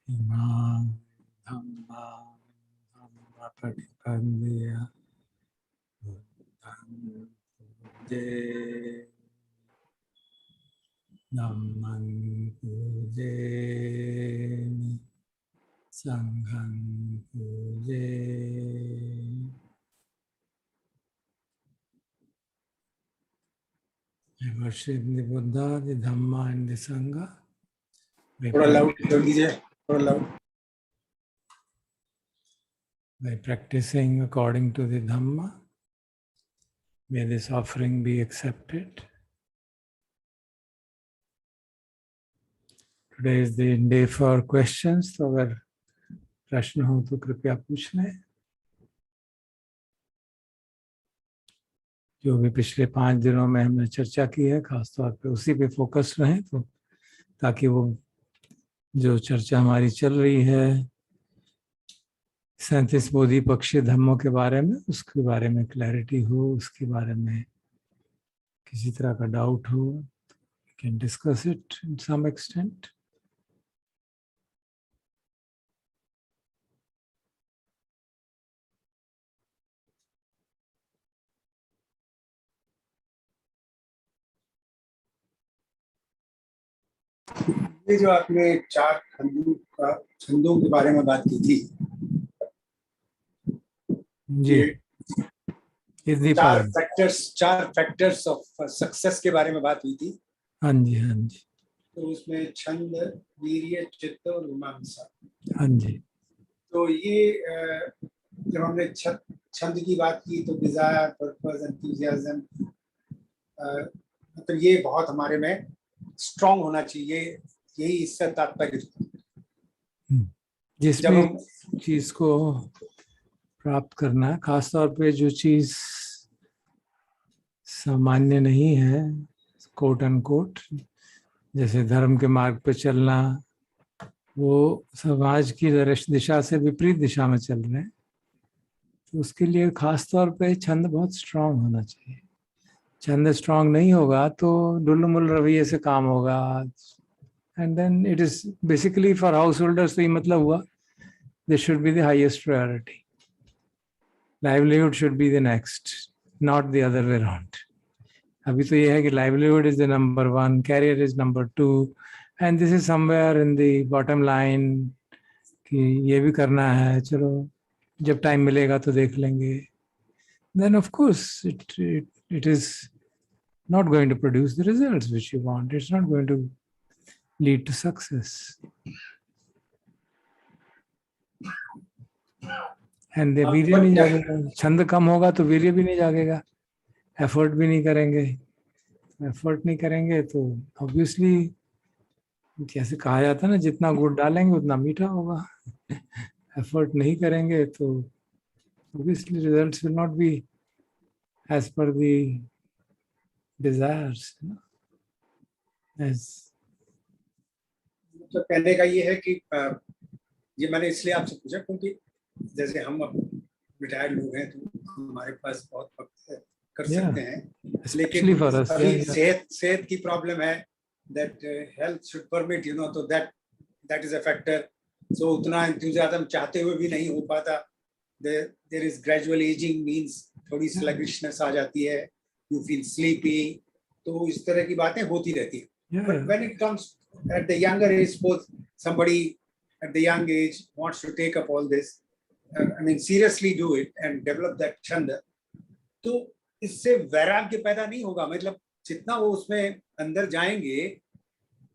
इमां धम्मां धम्मपटिपन्नय बुद्धं पूजे धम्मं पूजयामि संघं पूजयामि। I worship the Buddha, the Dhamma and the Sangha. By practicing according to the Dhamma, may this offering be accepted. Today is the day for questions, तो अगर प्रश्न हो तो कृपया पूछ लें। जो भी पिछले 5 दिनों में हमने चर्चा की है, खासतौर पे उसी पे फोकस रहें, तो ताकि वो जो चर्चा हमारी चल रही है 37 बोधि पक्षी धम्मों के बारे में, उसके बारे में क्लैरिटी हो, उसके बारे में किसी तरह का डाउट हो, we can discuss it in some extent. ये जो आपने 4 छंदों के बारे में बात की थी जी, चार फैक्टर्स ऑफ सक्सेस के बारे में बात हुई थी। हाँ जी, हाँ जी। तो उसमें छंद, वीर्य, चित्त और मीमांसा। हाँ जी। तो ये जब हमने छंद की बात की तो डिजायर, पर्पस, एंथुसियाज्म, मतलब ये बहुत हमारे में स्ट्रॉन्ग होना चाहिए, यही इसका तात्पर्य। जिस भी चीज को प्राप्त करना है, खासतौर पे जो चीज सामान्य नहीं है, कोट अनकोट, जैसे धर्म के मार्ग पे चलना, वो समाज की दिशा से विपरीत दिशा में चल रहे हैं, तो उसके लिए खासतौर पे छंद बहुत स्ट्रांग होना चाहिए। छंद स्ट्रांग नहीं होगा तो डुल्लुमुल रवैये से काम होगा, and then it is basically for householders. तो ये मतलब हुआ this should be the highest priority, livelihood should be the next, not the other way around. अभी तो ये है कि livelihood is the number 1, career is number 2, and this is somewhere in the bottom line कि ये भी करना है, चलो जब टाइम मिलेगा तो देख लेंगे। Then of course it is not going to produce the results which you want. It's not going to lead to success. And the वीर्य नहीं जागेगा, छंद कम होगा तो वीर्य भी नहीं जागेगा, एफर्ट भी नहीं करेंगे। एफर्ट नहीं करेंगे तो ऑब्वियसली, जैसे कहा जाता है ना, जितना गुड़ डालेंगे उतना मीठा होगा। एफर्ट नहीं करेंगे तो obviously results will not be as per the desires, as तो कहने का ये है कि ये मैंने इसलिए आपसे पूछा क्योंकि जैसे हम अब रिटायर्ड लोग हैं तो हमारे पास बहुत वक्त है, कर सकते हैं, लेकिन अभी सेहत की प्रॉब्लम है, that health should permit, तो that is a factor. So उतना एंथुसियाज्म चाहते हुए भी नहीं हो पाता। There is gradual aging, means थोड़ी sluggishness आ जाती है, you feel sleepy, तो इस तरह की बातें होती रहती है। But when it comes at the younger age, suppose somebody at the young age wants to take up all this, I mean seriously do it and develop that chanda, तो इससे वैराग्य पैदा नहीं होगा। मतलब जितना वो उसमें अंदर जाएंगे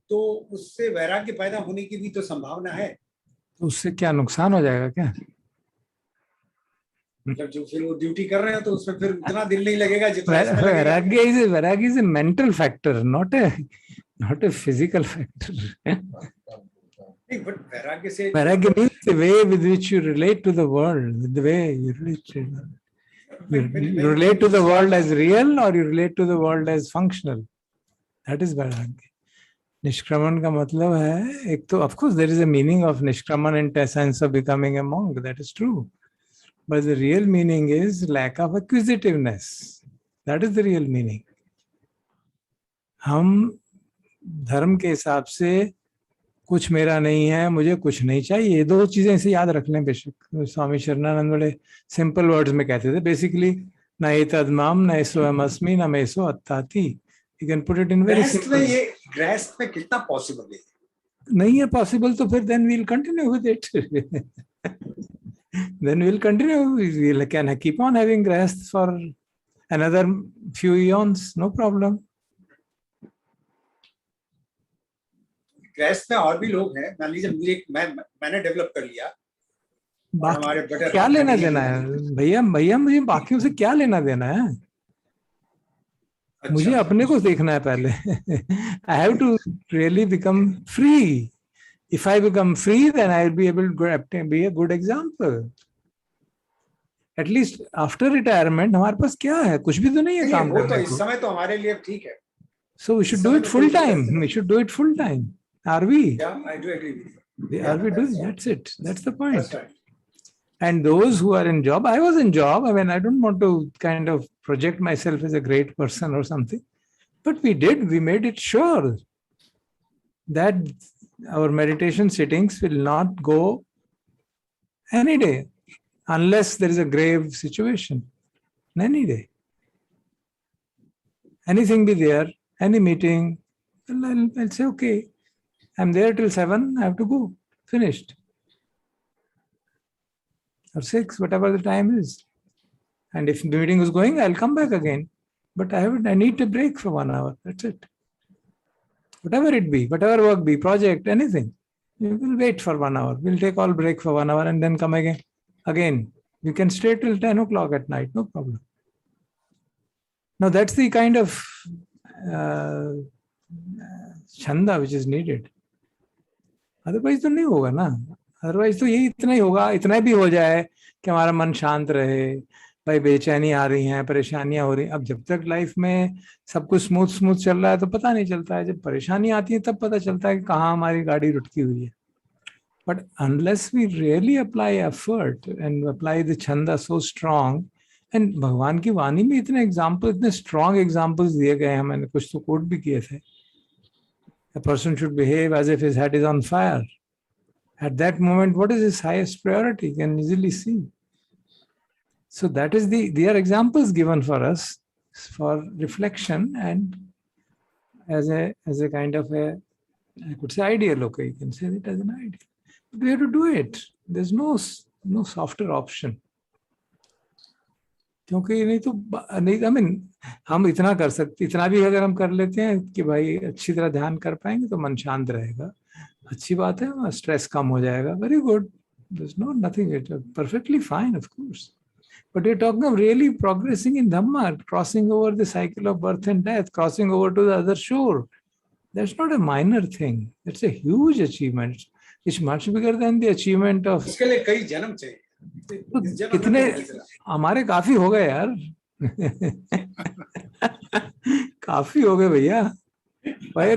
तो उससे वैराग्य पैदा होने की भी तो संभावना है। तो उससे क्या नुकसान हो जाएगा क्या? मतलब जो फिर वो ड्यूटी कर रहे हैं तो उसमें फिर उतना दिल नहीं लगेगा जितना इसमें लगेगा। वैराग्य is a mental factor, not a physical factor. But वैराग्य means the way with which you relate to the world, the way you relate to the world as real or you relate to the world as functional. That is वैराग्य। निष्क्रमण का मतलब है, एक तो of course there is a meaning of निष्क्रमण in sense of becoming a monk, that is true, but the real meaning is lack of acquisitiveness. That is the real meaning. हम धर्म के हिसाब से कुछ मेरा नहीं है, मुझे कुछ नहीं चाहिए, ये दो चीजें इसे याद रख लें। बेशक स्वामी शरणानंद बड़े सिंपल वर्ड्स में कहते थे बेसिकली, न एतद्माम न स्वयमस्मि न मेसो अत्ताति। You can put it in very simple. ये ग्रहस्थ में कितना पॉसिबल है? नहीं है पॉसिबल तो फिर then we'll continue with it. then we'll continue, we can keep on having grahasth for another few eons, no problem. ग्रहस्थ में और भी लोग हैं, मान लीजिए मुझे मैंने डेवलप कर लिया, हमारे क्या लेना देना है भैया? भैया मुझे बाकियों से क्या लेना देना है? अच्छा। मुझे अपने को देखना है पहले। I have to really become free. If I become free, then I will be able to be a good example. At least after retirement, हमारे पास क्या है? कुछ भी तो नहीं है काम करने को। इस समय तो हमारे लिए ठीक है। So we should do it full time. We should do it full time. Are we? Yeah, I do agree with you. Are we doing? That's it. That's the point. That's right. And those who are in job, I was in job. I mean, I don't want to kind of project myself as a great person or something, but we made it sure that our meditation sittings will not go any day unless there is a grave situation. Any day. Anything be there, any meeting, I'll say, okay, I'm there till 7, I have to go. Finished. Or 6, whatever the time is. And if the meeting is going, I'll come back again. But I need a break for 1 hour. That's it. Whatever it be, whatever work be, project, anything. We will wait for 1 hour. We'll take all break for 1 hour and then come again. We can stay till 10 o'clock at night, no problem. Now that's the kind of chanda which is needed. Otherwise तो नहीं होगा ना. Otherwise तो यही इतना ही होगा, इतना भी हो जाए कि हमारा मन शांत रहे, भाई बेचैनी आ रही हैं, परेशानियां हो रही हैं. अब जब तक लाइफ में सब कुछ स्मूथ चल रहा है तो पता नहीं चलता है. जब परेशानी आती है तब पता चलता है कि कहाँ हमारी गाड़ी रुटकी हुई है. But unless we really apply effort and apply the chanda so strong, and भगवान की वाणी में इतने एग्जाम्पल, इतने स्ट्रॉन्ग एग्जाम्पल्स दिए गए हैं, मैंने कुछ तो कोट भी किए थे. A person should behave as if his head is on fire. At that moment, what is his highest priority? You can easily see. So that is they are examples given for us for reflection and as a kind of a, I could say ideal, okay, you can say it as an ideal. But we have to do it. There's no softer option. क्योंकि नहीं तो नहीं, I mean, हम इतना कर सकते, इतना भी अगर हम कर लेते हैं कि भाई अच्छी तरह ध्यान कर पाएंगे तो मन शांत रहेगा, अच्छी बात है, स्ट्रेस कम हो जाएगा, very good. There's nothing, it's perfectly fine, of course. But we're talking of really progressing in Dhamma, crossing over the cycle of birth and death, crossing over to the other shore. That's not a minor thing. It's a huge achievement. It's much bigger than the achievement of. इसके लिए कई जन्म चाहिए. कितने हमारे काफी हो गए यार. काफी हो गए भैया. Why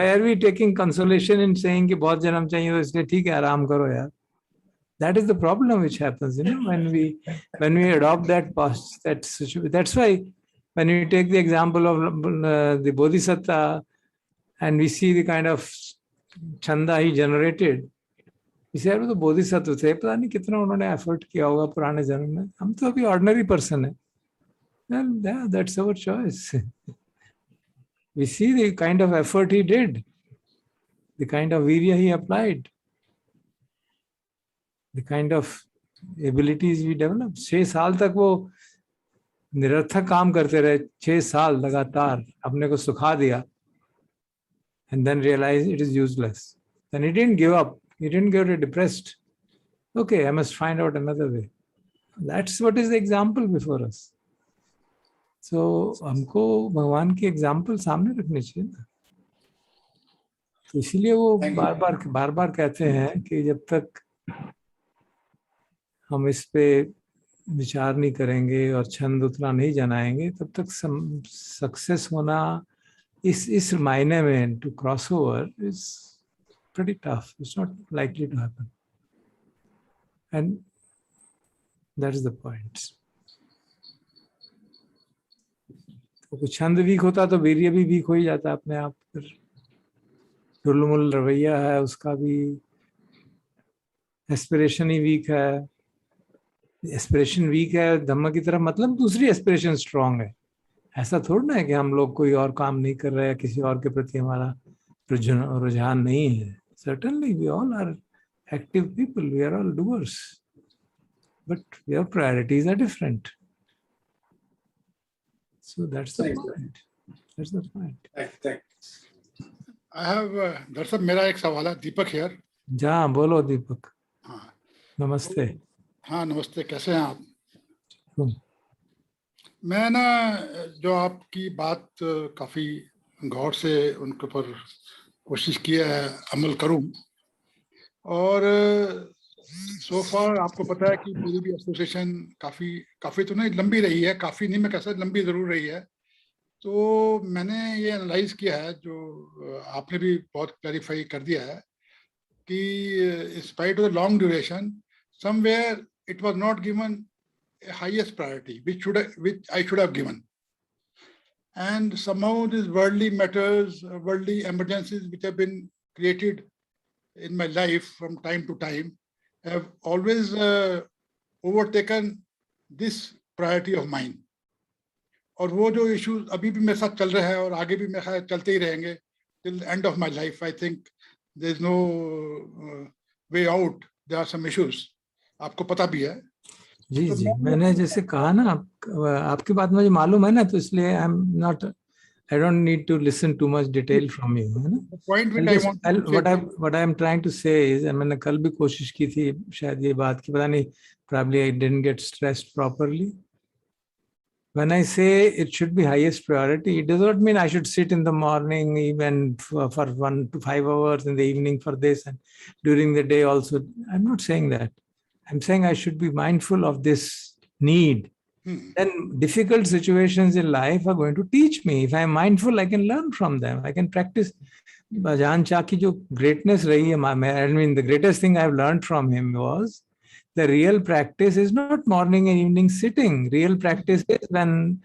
are we taking consolation in saying कि बहुत जन्म चाहिए तो इसलिए ठीक है आराम करो यार. That is the problem which happens, when we adopt that situation. That's why when we take the example of the Bodhisattva and we see the kind of chanda he generated, we say तो बोधिसत्व थे, पता नहीं कितना उन्होंने effort किया होगा पुराने जन्म में. हम तो अभी ऑर्डिनरी पर्सन है. Well, yeah, that's our choice. We see the kind of effort he did, the kind of virya he applied, the kind of abilities we developed. 6 साल तक वो निरर्थक काम करते रहे, 6 साल लगातार अपने को सुखा दिया, and then realized it is useless. Then he didn't give up. He didn't get depressed. Okay, I must find out another way. That's what is the example before us. So हमको भगवान की एग्जाम्पल सामने रखनी चाहिए ना. तो इसीलिए वो बार बार कहते हैं कि जब तक हम इस पे विचार नहीं करेंगे और छंद उतना नहीं जनाएंगे तब तक सक्सेस होना इस मायने में to cross over is pretty tough. It's not likely to happen. And that is the point. तो छंद वीक होता तो वीर्य भी वीक हो ही जाता अपने आप. टुलमुल रवैया है उसका भी, एस्पिरेशन ही वीक है। एस्पिरेशन वीक है धम्म की तरफ, मतलब दूसरी एस्पिरेशन स्ट्रांग है। ऐसा थोड़ा ना है कि हम लोग कोई और काम नहीं कर रहे हैं, किसी और के प्रति हमारा रुझान नहीं है। Certainly we all are active people, we are all doers, but your priorities are different. So that's the point. That's the point. I have दरअसल मेरा एक सवाल है, दीपक हियर। जहाँ बोलो दीपक। हाँ नमस्ते। हाँ नमस्ते, कैसे हैं आप? मैं ना जो आपकी बात काफ़ी गौर से उनके ऊपर कोशिश की है अमल करूं, और सो फार आपको पता है कि मेरी भी एसोसिएशन काफ़ी तो नहीं लंबी रही है, काफ़ी नहीं मैं कह सकता, लंबी ज़रूर रही है। तो मैंने ये एनालाइज किया है, जो आपने भी बहुत क्लैरिफाई कर दिया है, कि spite of the long duration somewhere it was not given highest priority which I should have given, and somehow these worldly matters, worldly emergencies which have been created in my life from time to time have always overtaken this priority of mine. और वो जो issues अभी भी मेरे साथ चल रहे हैं और आगे भी मेरे साथ चलते ही रहेंगे till the end of my life. I think there is no way out. There are some issues, आपको पता भी है। जी जी, मैंने जैसे कहा ना, आपकी बात मुझे मालूम है ना, तो इसलिए I don't need to listen too much detail from you, है ना? The point which I want to say, what I am trying to say is, मैंने कल भी कोशिश की थी शायद ये बात की, पता नहीं, probably I didn't get stressed properly. When I say it should be highest priority, it does not mean I should sit in the morning even for 1 to 5 hours, in the evening for this, and during the day also. I'm not saying that. I'm saying I should be mindful of this need. Then difficult situations in life are going to teach me. If I'm mindful, I can learn from them. I can practice. Bhajan Cha ki jo greatness rahi hai, I mean, the greatest thing I've learned from him was the real practice is not morning and evening sitting. Real practice is when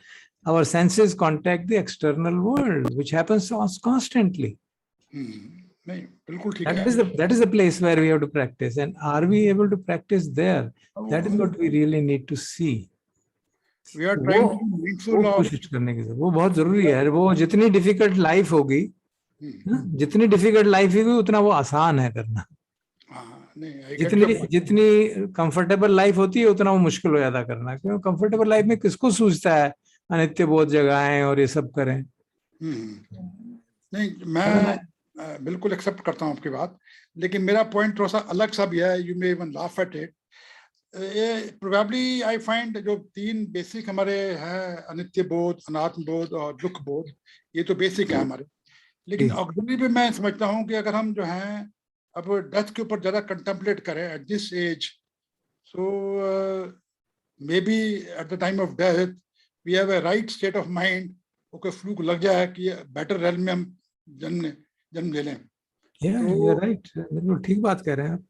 our senses contact the external world, which happens constantly. That is the place where we have to practice. And are we able to practice there? That is what we really need to see. We are trying to be mindful of. कोशिश करने की वो बहुत जरूरी है। वो जितनी difficult life होगी, जितनी डिफिकल्ट लाइफ होगी उतना वो आसान है करना। जितनी कंफर्टेबल लाइफ होती है उतना वो मुश्किल हो जाता करना। क्यों? कंफर्टेबल लाइफ में किसको सूझता है अनित्य बोध जगाएं और ये सब करें? नहीं, मैं बिल्कुल एक्सेप्ट करता हूँ आपकी बात, लेकिन मेरा पॉइंट थोड़ा सा अलग सा भी है। You may even laugh at it. Probably I find जो 3 बेसिक हमारे हैं, अनित्य बोध, अनात्म बोध और दुख बोध, ये तो बेसिक है हमारे। लेकिन ऑक्सिलरी भी मैं समझता हूँ कि अगर हम जो हैं अब डेथ के ऊपर ज़्यादा कंटेम्पलेट करें at this age, so maybe at the time of death we have a right state of mind, okay fluke लग जाए कि बेटर रेल में हम जन्म ले लें। बिल्कुल ठीक बात कह रहे हैं आप।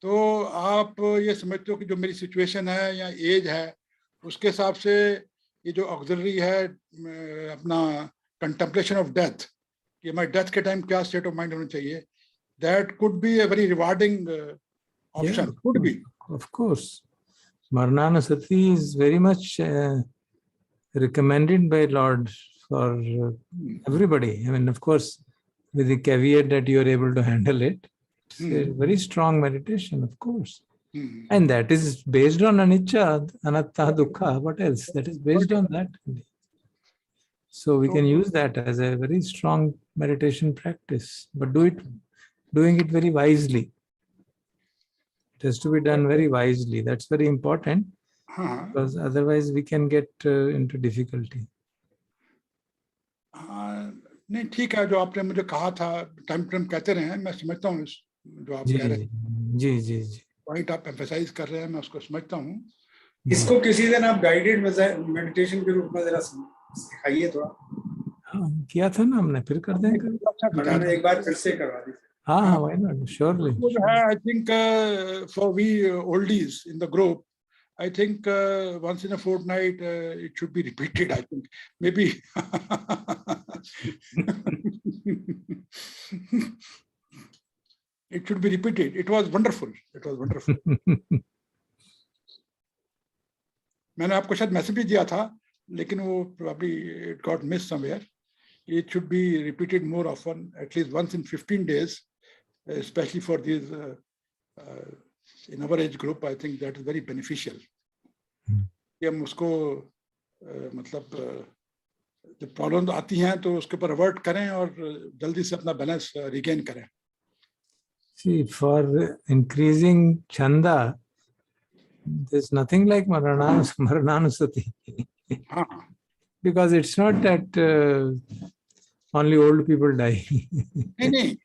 तो आप ये समझते हो कि जो मेरी सिचुएशन है या एज है उसके हिसाब से ये जो ऑक्सिलरी है अपना कंटेम्पलेशन ऑफ डेथ, कि हमारे डेथ के टाइम क्या स्टेट ऑफ माइंड होना चाहिए, that could be a very rewarding option. Could be, of course. Marnanasati is very much recommended by Lord for everybody. I mean, of course, with the caveat that you are able to handle it. It's a very strong meditation, of course. And that is based on anicca, anatta, dukkha. What else? That is based on that. So we can use that as a very strong meditation practice, but doing it very wisely. It has to be done very wisely. That's very important, because otherwise we can get into difficulty. नहीं, ठीक है, जो आपने मुझे कहा था time to time कहते रहे हैं, मैं समझता हूँ जो आप कह रहे हैं। जी जी जी, पॉइंट आप एम्फसाइज कर रहे हैं, मैं उसको समझता हूँ। इसको किसी दिन आप गाइडेड मेडिटेशन के रूप में जरा सिखाइए थोड़ा। हाँ, किया था ना हमने, फिर कर देंगे। अच्छा, एक बार फिर से करवा दीजिए। हाँ, why not? Surely. I think for we oldies in the group, I think once in a fortnight it should be repeated. I think maybe It should be repeated. It was wonderful. It was wonderful. मैंने आपको शायद message भी दिया था, लेकिन वो probably it got missed somewhere. It should be repeated more often, at least once in 15 days, especially for these in our age group. I think that is very beneficial. कि हम उसको मतलब जब प्रॉब्लम आती हैं तो उसके ऊपर अवर्ट करें और जल्दी से अपना बैलेंस रिगेन करें. See, for increasing chanda, there's nothing like Marananusati. Because it's not that only old people die. नहीं.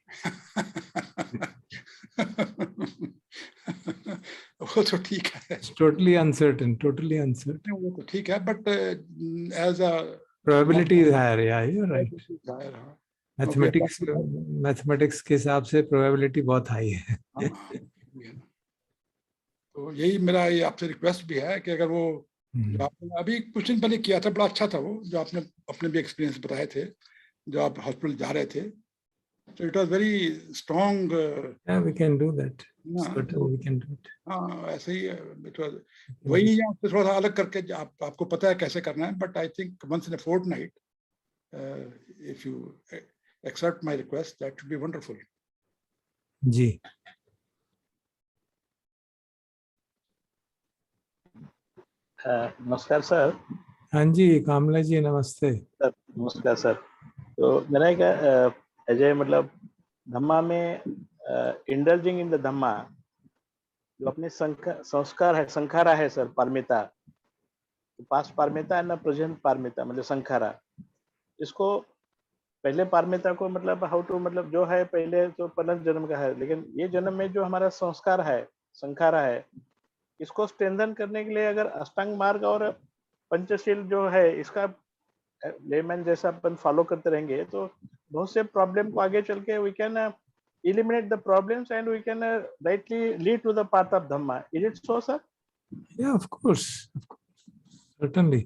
वो तो ठीक है. It's totally uncertain. Totally uncertain. वो तो ठीक है, but as a probability is higher. Yeah, you're right. Mathematics के हिसाब से प्रोबेबिलिटी बहुत हाई है. तो यही मेरा ये आपसे रिक्वेस्ट भी है कि अगर वो जो आपने अभी कुछ दिन पहले किया था, बड़ा अच्छा था वो, जो आपने अपने भी एक्सपीरियंस बताए थे, जो आप हॉस्पिटल जा रहे थे. So it was very strong. Yeah, we can do that. Certainly we can do it. हाँ, ऐसे ही it was वही यहाँ से थोड़ा सा अलग करके आपको पता है कैसे करना है. But I think once in a fortnight, if you accept my request, that would be wonderful. जी. नमस्कार सर. हाँ जी, कामला जी नमस्ते. सर नमस्कार सर. तो मेरा एक अजय मतलब धम्मा में इंडल्जिंग इन द धम्मा जो अपने संस्कार है, संखारा है sir, Paramita, past Paramita and present Paramita मतलब संखारा. इसको पहले पारमिता को मतलब हाउ टू मतलब जो है पहले तो पुनः जन्म का है, लेकिन ये जन्म में जो हमारा संस्कार है, संखारा है, इसको स्ट्रेंथन करने के लिए अगर अष्टांग मार्ग और पंचशील जो है इसका लेमैन जैसा अपन फॉलो करते रहेंगे तो बहुत से प्रॉब्लम को आगे चल के we can eliminate the problems and we can rightly lead to the path of Dhamma. Is it so, sir? Yeah, of course. Certainly.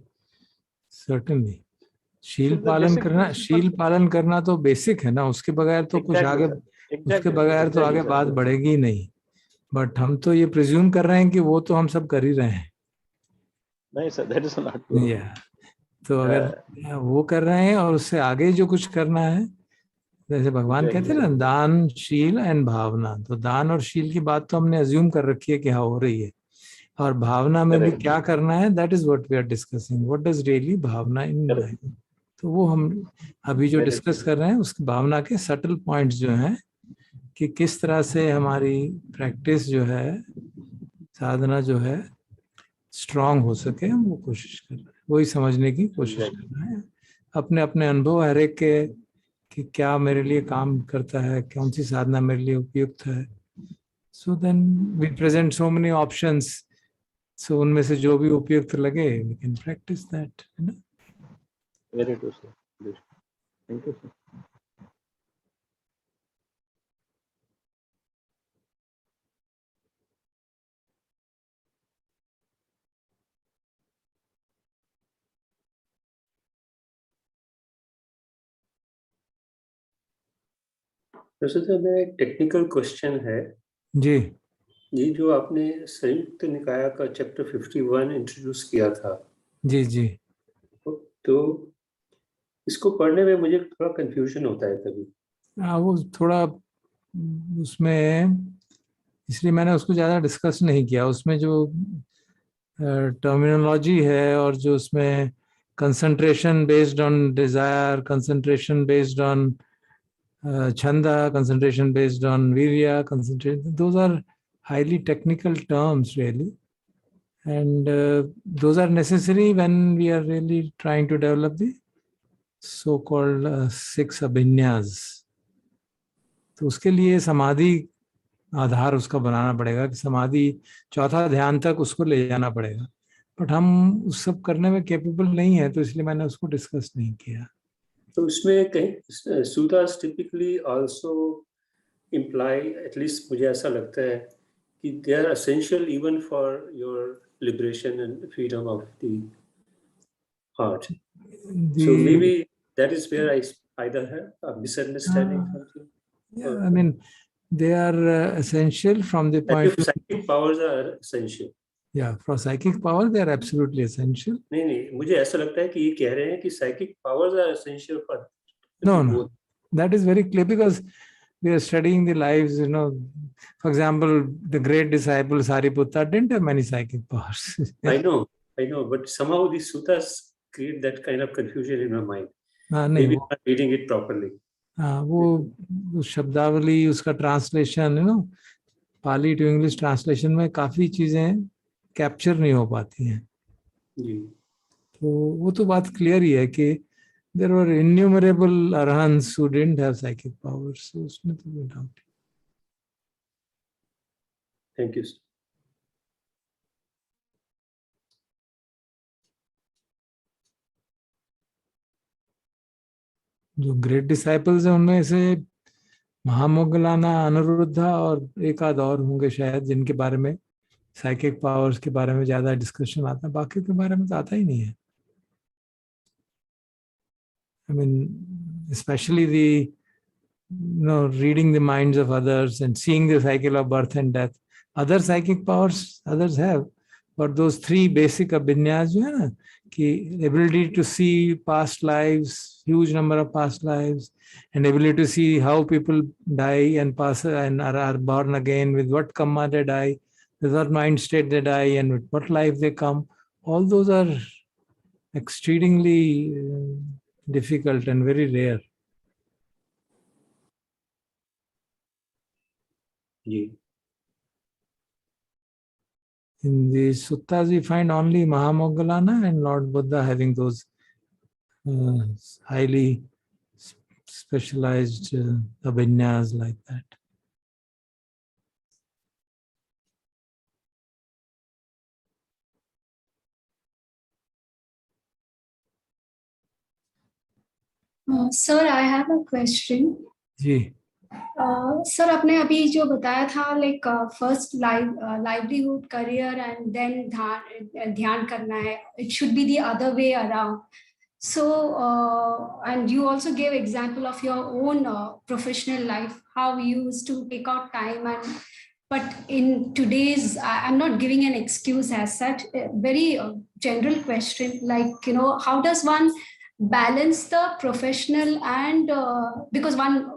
शील पालन करना तो बेसिक है ना, उसके बगैर तो कुछ आगे उसके बगैर तो आगे बात बढ़ेगी ही नहीं. बट हम तो ये प्रिज्यूम कर रहे हैं कि वो तो हम सब कर ही रहे हैं. नहीं sir, that is not true. तो अगर वो कर रहे हैं और उससे आगे जो कुछ करना है, जैसे भगवान कहते हैं ना, दान, शील एंड भावना. तो दान और शील की बात तो हमने अज्यूम कर रखी है कि हाँ हो रही है, और भावना में भी क्या करना है, that is what we are discussing. What does really bhavna in life. तो वो हम अभी जो डिस्कस कर रहे हैं उसकी भावना के सटल पॉइंट्स जो हैं कि किस तरह से हमारी प्रैक्टिस जो है, साधना जो है स्ट्रांग हो सके, हम वो कोशिश कर रहे हैं, वही समझने की कोशिश कर रहे हैं. अपने अपने अनुभव हर एक के कि क्या मेरे लिए काम करता है, कौन सी साधना मेरे लिए उपयुक्त है. So then we present so many options. So उनमें से जो भी उपयुक्त लगे वी कैन प्रैक्टिस दैट, है ना. Very good sir, thank you sir. वैसे में एक टेक्निकल क्वेश्चन है जी. जी, जो आपने संयुक्त निकाय का चैप्टर 51 इंट्रोड्यूस किया था. जी जी. तो इसको पढ़ने में मुझे थोड़ा कंफ्यूजन होता है कभी. वो थोड़ा उसमें, इसलिए मैंने उसको ज़्यादा डिस्कस नहीं किया. उसमें जो टर्मिनोलॉजी है और जो उसमें concentration based on desire, concentration based on chanda, concentration based on virya, concentration, those are highly technical terms really, and those are necessary when we are really trying to develop the so-called 6 abhinyas. तो उसके लिए समाधि आधार उसका बनाना पड़ेगा कि समाधि चौथा ध्यान तक उसको ले जाना पड़ेगा. बट हम उस सब करने में कैपेबल नहीं है, तो इसलिए मैंने उसको डिस्कस नहीं किया. तो उसमें कहीं sutras typically also imply, at least मुझे ऐसा लगता है कि they are essential even for your liberation and freedom of the heart. So maybe that is where I either have a misunderstanding something? Yeah, I mean, they are essential from the point of psychic powers are essential. Yeah, for psychic power, they are absolutely essential. नहीं, मुझे ऐसा लगता है कि ये कह रहे हैं कि psychic powers are essential for No. That is very clear because we are studying the lives, For example, the great disciple Sariputta didn't have many psychic powers. I know, but somehow these suttas create that kind of confusion in my mind. Maybe not reading it properly. वो शब्दावली, उसका translation, Pali to English translation में काफी चीजें capture नहीं हो पाती हैं. तो वो तो बात क्लियर ही है कि there were innumerable arhants who didn't have psychic powers. So उसमें तो कोई doubt. Thank you. जो ग्रेट डिसाइपल्स हैं उनमें से महामोगलाना, अनुरुद्धा और एक आध और होंगे शायद जिनके बारे में साइकिक पावर्स के बारे में ज्यादा डिस्कशन आता है. बाकी के बारे में तो आता ही नहीं है. I mean, especially the reading the minds of others and seeing the cycle of birth and death. Other psychic powers others have, but those three basic abhinyas जो है ना, कि ability to see past lives, huge number of past lives, and ability to see how people die and pass and are born again, with what karma they die, with what mind state they die, and with what life they come. All those are exceedingly difficult and very rare. Yeah. In the suttas, we find only Mahamoggallana and Lord Buddha having those highly specialized abhinyas like that. Sir, I have a question. Ji. Sir, आपने अभी जो बताया था like first livelihood, career, and then ध्यान करना है. It should be the other way around. So, and you also gave example of your own professional life, how you used to take out time but in today's, I'm not giving an excuse as such, a very general question, like, how does one balance the professional and because one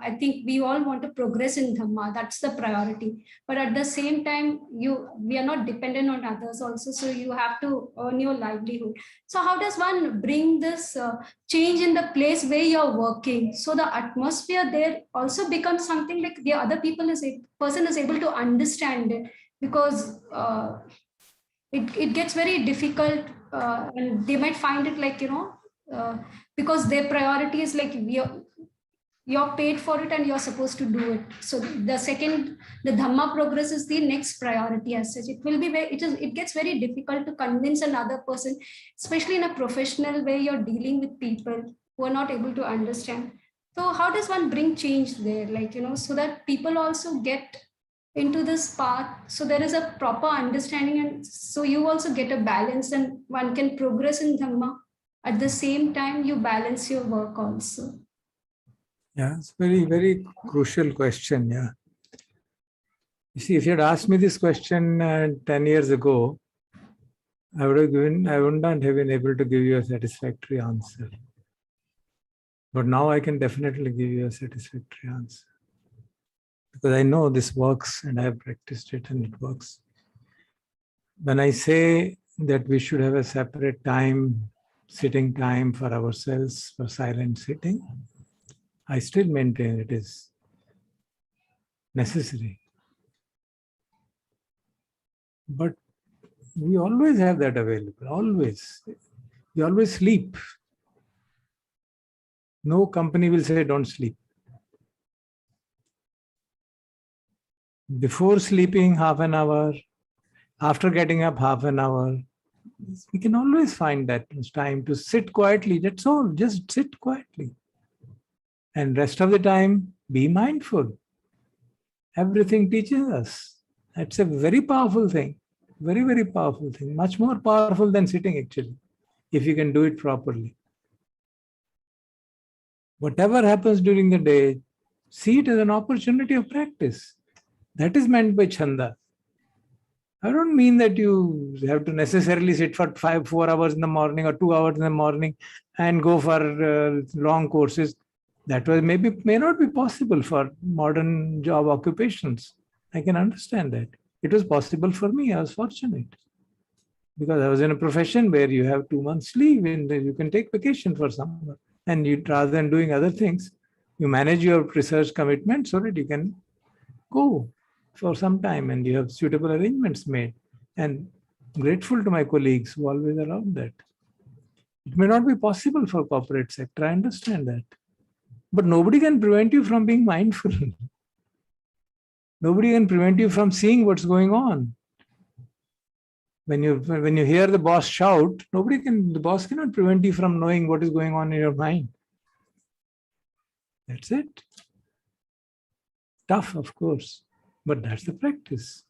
I think we all want to progress in Dhamma, that's the priority, but at the same time we are not dependent on others also, so you have to earn your livelihood. So how does one bring this change in the place where you're working, so the atmosphere there also becomes something like the other person is able to understand it, because it gets very difficult and they might find it like, because their priority is like you're paid for it and you're supposed to do it. So the Dhamma progress is the next priority as such. It will be it gets very difficult to convince another person, especially in a professional way you're dealing with people who are not able to understand. So how does one bring change there, like, so that people also get into this path, so there is a proper understanding, and so you also get a balance and one can progress in Dhamma. At the same time, you balance your work also. Yeah, it's very, very crucial question. Yeah. You see, if you had asked me this question 10 years ago, I wouldn't have been able to give you a satisfactory answer. But now I can definitely give you a satisfactory answer, because I know this works and I have practiced it and it works. When I say that we should have a separate time, sitting time for ourselves, for silent sitting, I still maintain it is necessary. But we always have that available, always. We always sleep. No company will say don't sleep. Before sleeping, half an hour. After getting up, half an hour. We can always find that time to sit quietly. That's all. Just sit quietly. And rest of the time, be mindful. Everything teaches us. That's a very powerful thing. Very, very powerful thing. Much more powerful than sitting, actually, if you can do it properly. Whatever happens during the day, see it as an opportunity of practice. That is meant by chanda. I don't mean that you have to necessarily sit for 4 hours in the morning or 2 hours in the morning and go for long courses. That may not be possible for modern job occupations. I can understand that. It was possible for me. I was fortunate because I was in a profession where you have 2 months leave and you can take vacation for summer. And you, rather than doing other things, you manage your research commitment so that you can go for some time and you have suitable arrangements made. And grateful to my colleagues who always allowed that. It may not be possible for corporate sector, I understand that. But nobody can prevent you from being mindful. Nobody can prevent you from seeing what's going on. When you hear the boss shout, the boss cannot prevent you from knowing what is going on in your mind. That's it. Tough, of course, but that's the practice.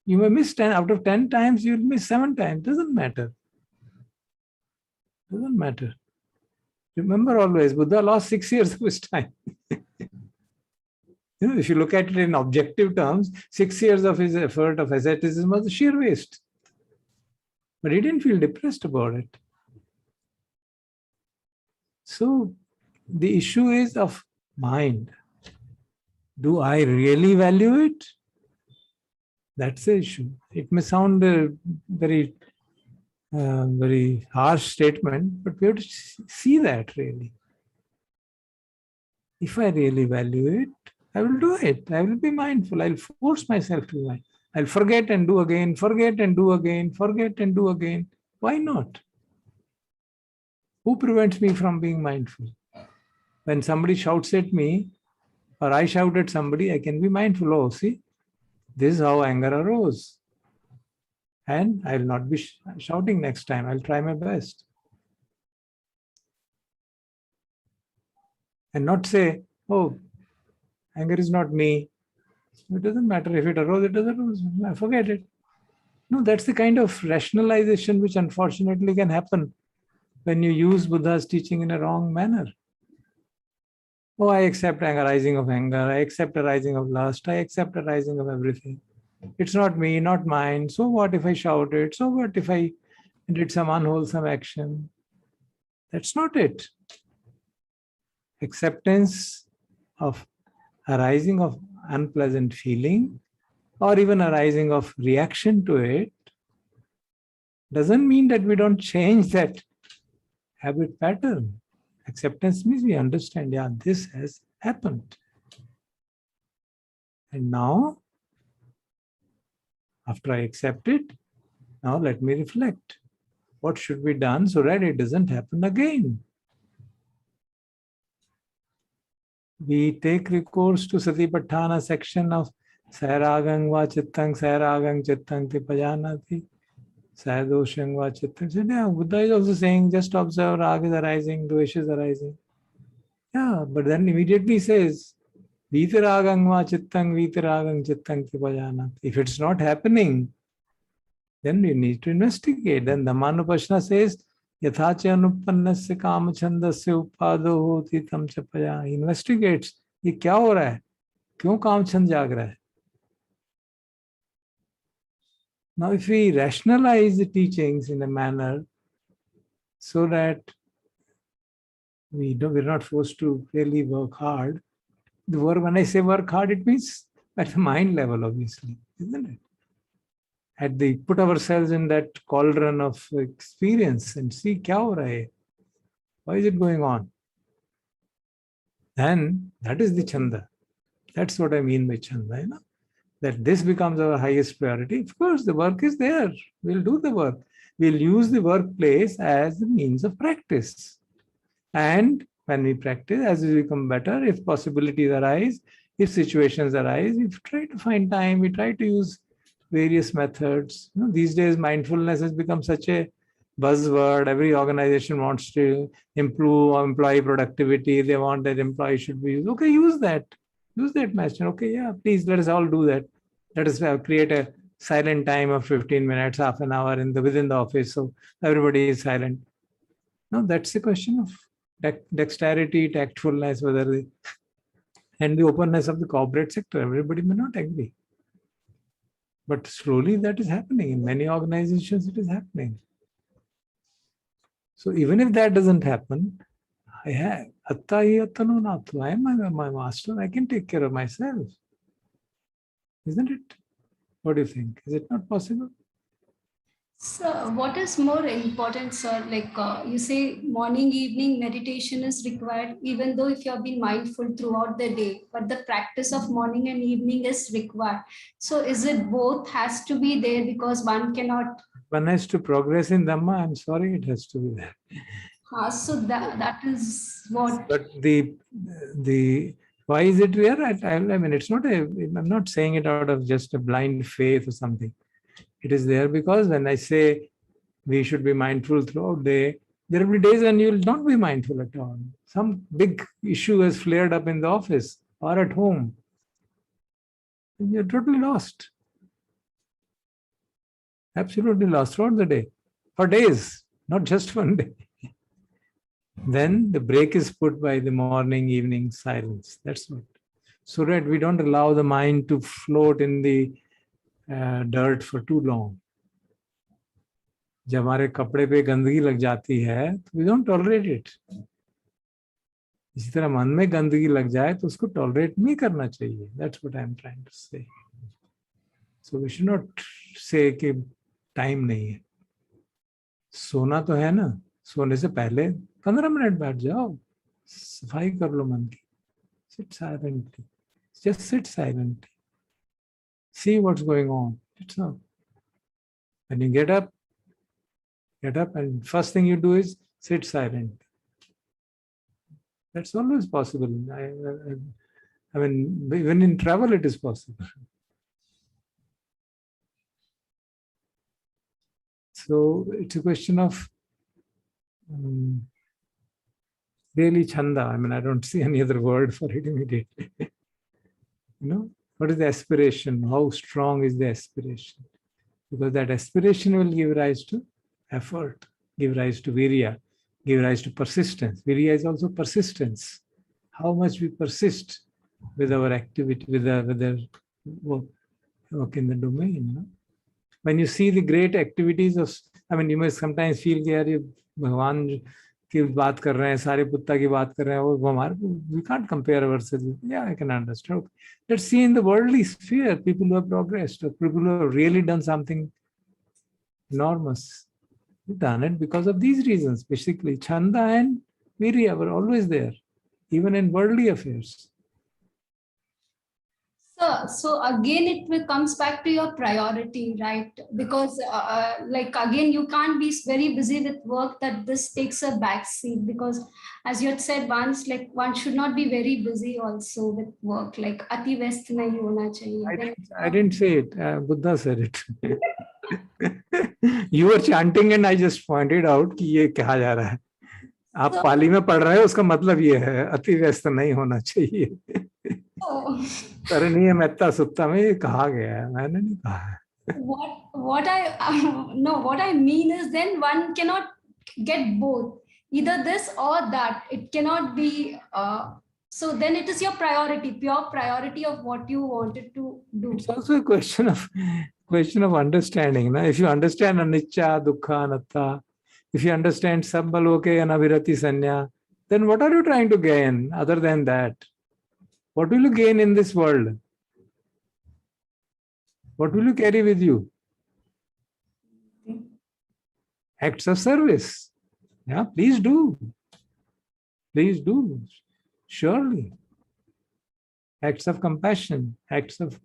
You may miss 10 out of 10 times, you'll miss 7 times. Doesn't matter. Doesn't matter. Remember always, Buddha lost 6 years of his time. If you look at it in objective terms, 6 years of his effort of asceticism was a sheer waste. But he didn't feel depressed about it. So the issue is of mind. Do I really value it? That's the issue. It may sound a very harsh statement, but we have to see that really. If I really value it, I will do it. I will be mindful. I'll force myself to be mindful. I'll forget and do again, forget and do again, forget and do again. Why not? Who prevents me from being mindful? When somebody shouts at me, or I shout at somebody, I can be mindful. Oh, see, this is how anger arose. And I will not be shouting next time. I'll try my best. And not say, oh, anger is not me. It doesn't matter if it arose, it doesn't arose. I forget it. No, that's the kind of rationalization which unfortunately can happen when you use Buddha's teaching in a wrong manner. Oh, I accept arising of anger. I accept arising of lust. I accept arising of everything. It's not me, not mine. So what if I shouted? So what if I did some unwholesome action? That's not it. Acceptance of arising of unpleasant feeling or even arising of reaction to it doesn't mean that we don't change that habit pattern. Acceptance means we understand, yeah, this has happened. And now, after I accept it, now let me reflect. What should be done so that it doesn't happen again? We take recourse to Satipatthana section of Sairagang va chittang, Sairagang chittang ti pajanati, Saidoshang va chittang. So yeah, Buddha is also saying, just observe Rag is arising, Dvesh is arising. Yeah, but then immediately says, Vitiragang va chittang, Vitiragang chittang ti pajanati. If it's not happening, then you need to investigate. Then Dhammanupashna says, Yathacha anupannasya kamachandasya upado hoti tam chapaya. He investigates. ये क्या हो रहा है? क्यों कामचंद जाग रहा है? Now, if we rationalize the teachings in a manner so that we're not forced to really work hard, the work, when I say work hard, it means at the mind level, obviously, isn't it? Put ourselves in that cauldron of experience and see kya ho raha hai? Why is it going on? And that is the chanda. That's what I mean by chanda, you know? That this becomes our highest priority. Of course, the work is there. We'll do the work. We'll use the workplace as the means of practice. And when we practice, as we become better, if possibilities arise, if situations arise, we try to find time, we try to use various methods. You know, these days, mindfulness has become such a buzzword. Every organization wants to improve employee productivity. They want that employee should be used. Okay, use that. Use that message. Okay, yeah, please let us all do that. Let us create a silent time of 15 minutes, half an hour within the office, so everybody is silent. No, that's the question of dexterity, tactfulness, and the openness of the corporate sector. Everybody may not agree. But slowly that is happening. In many organizations, it is happening. So even if that doesn't happen, I have atta hi attano natu. I am my master. I can take care of myself. Isn't it? What do you think? Is it not possible? So what is more important, sir? Like you say morning, evening meditation is required, even though if you have been mindful throughout the day, but the practice of morning and evening is required. So is it both has to be there because one cannot? One has to progress in Dhamma. I'm sorry, it has to be there. So that is what. But the why is it there? I mean, it's not I'm not saying it out of just a blind faith or something. It is there because when I say we should be mindful throughout the day, there will be days when you will not be mindful at all. Some big issue has flared up in the office or at home. You're totally lost. Absolutely lost throughout the day. For days, not just one day. Then the break is put by the morning, evening silence. That's what. So that we don't allow the mind to float in the dirt for too long. जब हमारे कपड़े पे गंदगी लग जाती है तो we don't tolerate it. इसी तरह मन में गंदगी लग जाए तो उसको tolerate नहीं करना चाहिए. That's what I'm trying to say. So we should not say कि time नहीं है. सोना तो है ना. सोने से पहले 15 मिनट बैठ जाओ, सफाई कर लो मन की. Sit silently. Just sit silently. See what's going on. It's all. When you get up and first thing you do is sit silent. That's always possible. I mean, even in travel it is possible. So it's a question of really chanda. I mean, I don't see any other word for it immediately. What is the aspiration? How strong is the aspiration? Because that aspiration will give rise to effort, give rise to virya, give rise to persistence. Virya is also persistence. How much we persist with our activity, with the work in the domain. When you see the great activities of, I mean, you may sometimes feel कि यार ये भगवान की बात कर रहे हैं, सारे पुत्ता की बात कर रहे हैं, वो हमारे, we can't compare ourselves. Yeah, I can understand. Okay. Let's see in the worldly sphere, people who have progressed, or people who have really done something enormous. They've done it because of these reasons. Basically, chanda and virya were always there, even in worldly affairs. So again, it comes back to your priority, right? Because like again, you can't be very busy with work that this takes a back seat, because as you had said once, like one should not be very busy also with work, like ati व्यस्त नहीं होना चाहिए. I didn't say it. Buddha said it. You were chanting and I just pointed out कि ये कहा जा रहा है. आप पाली में पढ़ रहे हो, उसका मतलब ये है अति व्यस्त नहीं होना चाहिए. करणीय मेत्ता सुत्ता में ये कहा गया है, मैंने नहीं कहा है. What I mean is then one cannot get both, either this or that. It cannot be. So then it is your priority, pure priority of what you wanted to do. It's also a question of understanding. Na? If you understand anicca, dukkha, anatta, if you understand sabbaloke anabhirati sanya, then what are you trying to gain other than that? What will you gain in this world? What will you carry with you? Acts of service. Yeah, please do. Please do. Surely. Acts of compassion, acts of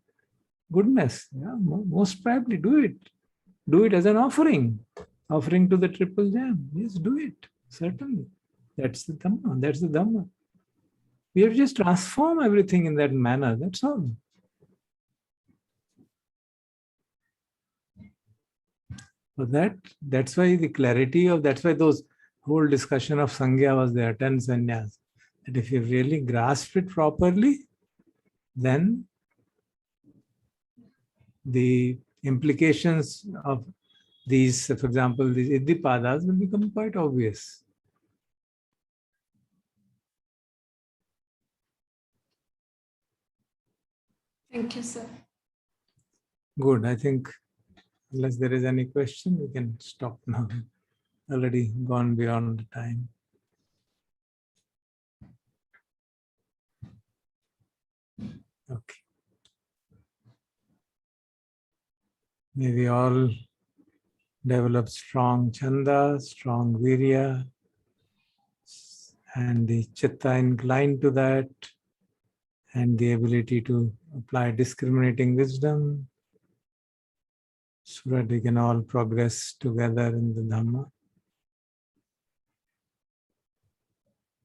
goodness. Yeah, most probably do it. Do it as an offering. Offering to the triple gem. Yes, do it. Certainly. That's the Dhamma. That's the Dhamma. We have to just transform everything in that manner. That's all. So that's why the clarity of, that's why those whole discussion of Sangya was there, 10 sannyas. That if you really grasp it properly, then the implications of these, for example, these Iddipadas will become quite obvious. Thank you, sir. Good. I think unless there is any question, we can stop now. Already gone beyond the time. Okay. May we all develop strong chanda, strong virya, and the chitta inclined to that, and the ability to apply discriminating wisdom, so that we can all progress together in the Dhamma.